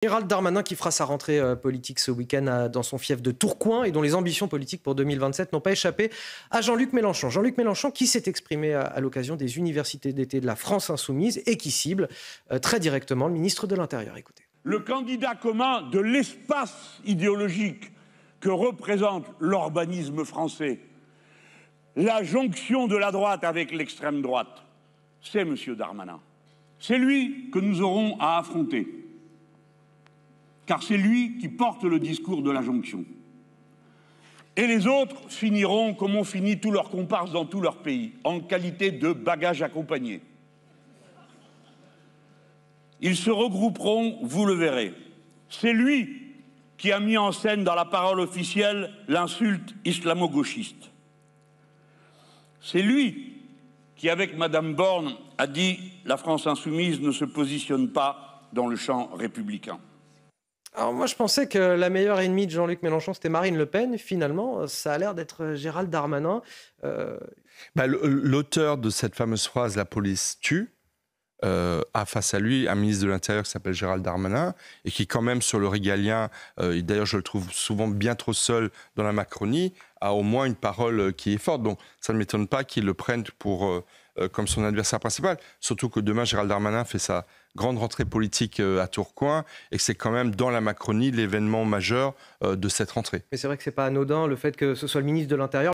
Gérald Darmanin qui fera sa rentrée politique ce week-end dans son fief de Tourcoing et dont les ambitions politiques pour 2027 n'ont pas échappé à Jean-Luc Mélenchon. Jean-Luc Mélenchon qui s'est exprimé à l'occasion des universités d'été de la France Insoumise et qui cible très directement le ministre de l'Intérieur. Écoutez. Le candidat commun de l'espace idéologique que représente l'urbanisme français, la jonction de la droite avec l'extrême droite, c'est M. Darmanin. C'est lui que nous aurons à affronter. Car c'est lui qui porte le discours de la jonction. Et les autres finiront comme ont fini tous leurs comparses dans tous leurs pays, en qualité de bagages accompagnés. Ils se regrouperont, vous le verrez. C'est lui qui a mis en scène dans la parole officielle l'insulte islamo-gauchiste. C'est lui qui, avec Madame Borne, a dit « La France insoumise ne se positionne pas dans le champ républicain ». Alors moi je pensais que la meilleure ennemie de Jean-Luc Mélenchon c'était Marine Le Pen. Finalement ça a l'air d'être Gérald Darmanin. L'auteur de cette fameuse phrase « La police tue » a face à lui un ministre de l'Intérieur qui s'appelle Gérald Darmanin et qui quand même sur le régalien, et d'ailleurs je le trouve souvent bien trop seul dans la Macronie, a au moins une parole qui est forte. Donc ça ne m'étonne pas qu'il le prenne pour, comme son adversaire principal. Surtout que demain Gérald Darmanin fait sa grande rentrée politique à Tourcoing et que c'est quand même dans la Macronie l'événement majeur de cette rentrée. Mais c'est vrai que c'est pas anodin le fait que ce soit le ministre de l'Intérieur